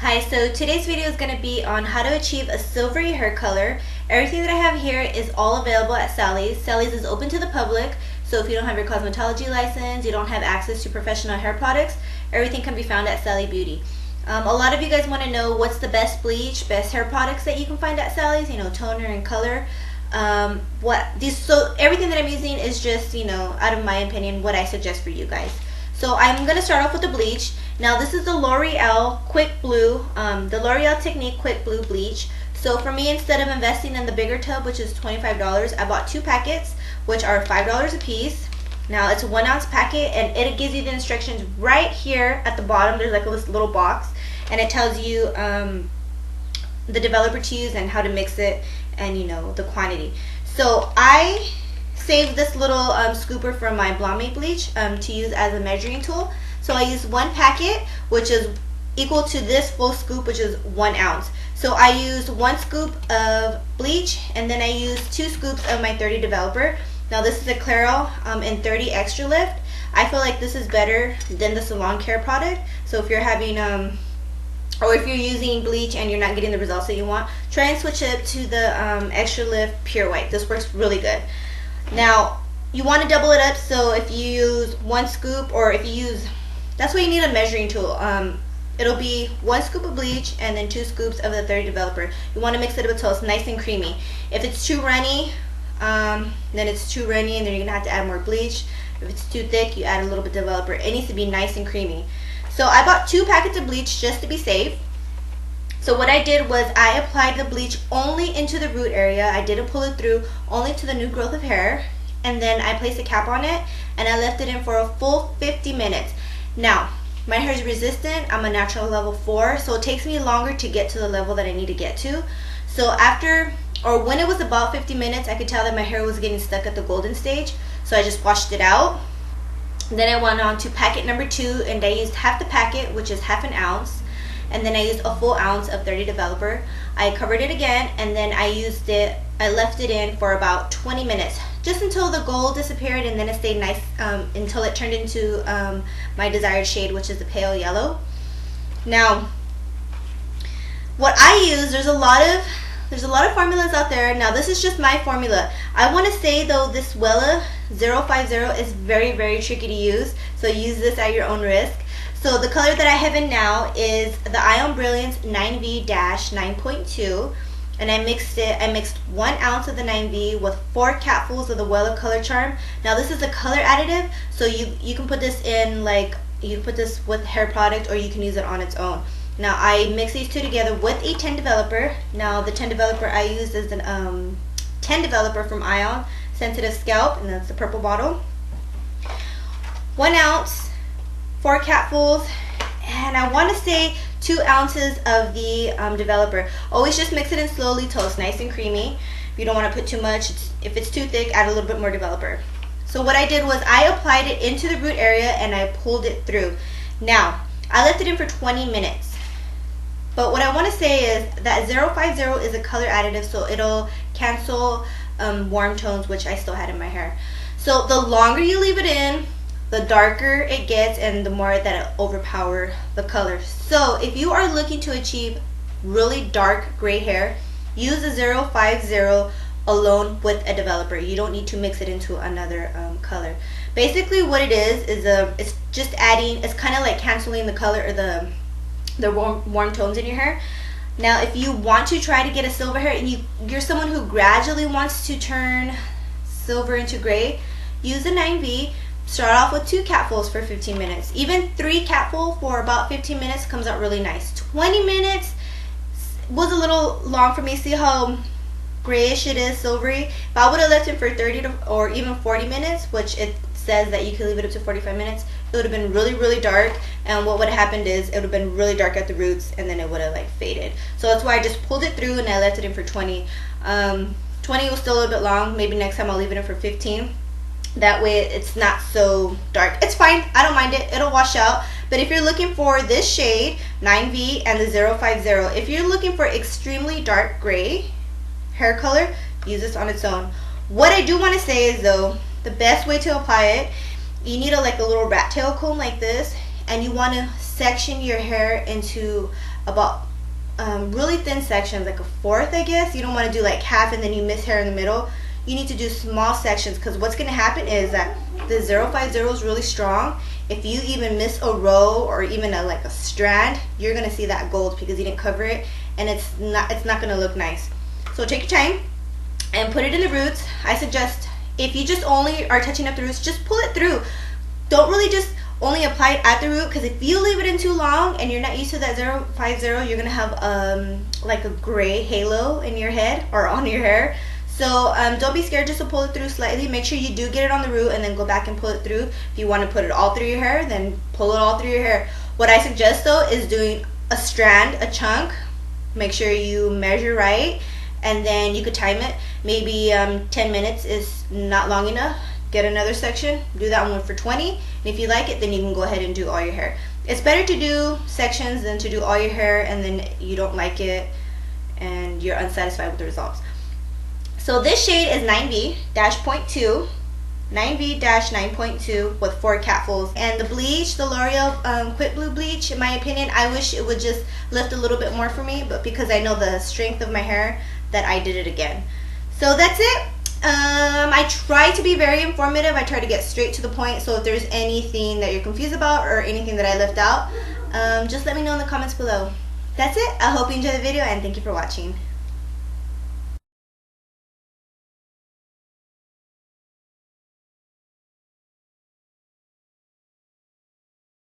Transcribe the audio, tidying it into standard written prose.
Hi, so today's video is going to be on how to achieve a silvery hair color. Everything that I have here is all available at Sally's. Sally's is open to the public, so if you don't have your cosmetology license, you don't have access to professional hair products, everything can be found at Sally Beauty. A lot of you guys want to know what's the best bleach, best hair products that you can find at Sally's, toner and color. So everything that I'm using is just, out of my opinion, what I suggest for you guys. So I'm going to start off with the bleach. Now this is the Loreal Quick Blue, the L'Oreal Technique Quick Blue Bleach. So for me, instead of investing in the bigger tub, which is $25, I bought 2 packets, which are $5 a piece. Now it's a 1 ounce packet, and it gives you the instructions right here at the bottom. There's like this little box, and it tells you the developer to use and how to mix it, and the quantity. So I saved this little scooper from my Blonde bleach to use as a measuring tool. So I used 1 packet, which is equal to this full scoop, which is 1 ounce. So I used 1 scoop of bleach, and then I used 2 scoops of my 30 developer. Now this is a Clariol in 30 extra lift. I feel like this is better than the salon care product. So if you're having or if you're using bleach and you're not getting the results that you want, try and switch it to the extra lift pure white. This works really good. Now you want to double it up, so if you use 1 scoop, or if you use, that's why you need a measuring tool. It'll be 1 scoop of bleach and then 2 scoops of the 30 developer. You want to mix it up until it's nice and creamy. If it's too runny, then it's too runny, and then you're gonna have to add more bleach. If it's too thick, you add a little bit of developer. It needs to be nice and creamy. So I bought 2 packets of bleach just to be safe. So what I did was I applied the bleach only into the root area. I didn't pull it through, only to the new growth of hair. And then I placed a cap on it, and I left it in for a full 50 minutes. Now, my hair is resistant. I'm a natural level 4, so it takes me longer to get to the level that I need to get to. So when it was about 50 minutes, I could tell that my hair was getting stuck at the golden stage. So I just washed it out. Then I went on to packet number 2, and I used half the packet, which is half an ounce. And then I used a full ounce of 30 developer. I covered it again, and then I left it in for about 20 minutes, just until the gold disappeared, and then it stayed nice until it turned into my desired shade, which is the pale yellow. Now, what I use, there's a lot of formulas out there. Now this is just my formula. I want to say though, this Wella 050 is very, very tricky to use, so use this at your own risk. So the color that I have in now is the Ion Brilliance 9V-9.2, and I mixed 1 ounce of the 9V with 4 capfuls of the Wella Color Charm. Now this is a color additive, so you can put this in, you can put this with hair product, or you can use it on its own. Now I mix these 2 together with a 10 developer. Now the 10 developer I used is an 10 developer from Ion Sensitive Scalp, and that's the purple bottle. 1 ounce, 4 capfuls, and I want to say 2 ounces of the developer. Always just mix it in slowly till it's nice and creamy. You don't want to put too much. If it's too thick, add a little bit more developer. So what I did was I applied it into the root area, and I pulled it through. Now I left it in for 20 minutes. But what I want to say is that 050 is a color additive, so it'll cancel warm tones, which I still had in my hair. So the longer you leave it in, the darker it gets, and the more that it overpower the color. So if you are looking to achieve really dark gray hair, use a 050 alone with a developer. You don't need to mix it into another color. Basically what it is it's just adding, it's kind of like canceling the color, or the warm tones in your hair. Now if you want to try to get a silver hair, and you're someone who gradually wants to turn silver into gray, use a 9V. Start off with 2 capfuls for 15 minutes. Even 3 capfuls for about 15 minutes comes out really nice. 20 minutes was a little long for me. See how grayish it is, silvery? If I would have left it for 30 or even 40 minutes, which it says that you can leave it up to 45 minutes, it would have been really, really dark. And what would have happened is it would have been really dark at the roots, and then it would have faded. So that's why I just pulled it through, and I left it in for 20. 20 was still a little bit long. Maybe next time I'll leave it in for 15. That way it's not so dark. It's fine, I don't mind it, it'll wash out. But if you're looking for this shade, 9V and the 050, if you're looking for extremely dark gray hair color, use this on its own. What I do want to say is though, the best way to apply it, you need a little rat tail comb like this, and you want to section your hair into about really thin sections, like a fourth, I guess. You don't want to do like half and then you miss hair in the middle. You need to do small sections, because what's going to happen is that the 050 is really strong. If you even miss a row or even like a strand, you're going to see that gold because you didn't cover it, and it's not going to look nice. So take your time and put it in the roots. I suggest, if you just only are touching up the roots, just pull it through. Don't really just only apply it at the root, because if you leave it in too long and you're not used to that 050, you're gonna have like a gray halo in your head or on your hair. So don't be scared just to pull it through slightly. Make sure you do get it on the root and then go back and pull it through. If you want to put it all through your hair, then pull it all through your hair. What I suggest though is doing a strand, a chunk. Make sure you measure right, and then you could time it. Maybe 10 minutes is not long enough. Get another section, do that one for 20, and if you like it, then you can go ahead and do all your hair. It's better to do sections than to do all your hair and then you don't like it and you're unsatisfied with the results. So this shade is 9V-.2, 9V-9.2 with 4 capfuls. And the bleach, the L'Oreal Quick Blue Bleach, in my opinion, I wish it would just lift a little bit more for me, but because I know the strength of my hair, that I did it again. So that's it. I try to be very informative. I try to get straight to the point. So if there's anything that you're confused about or anything that I left out, just let me know in the comments below. That's it. I hope you enjoyed the video, and thank you for watching.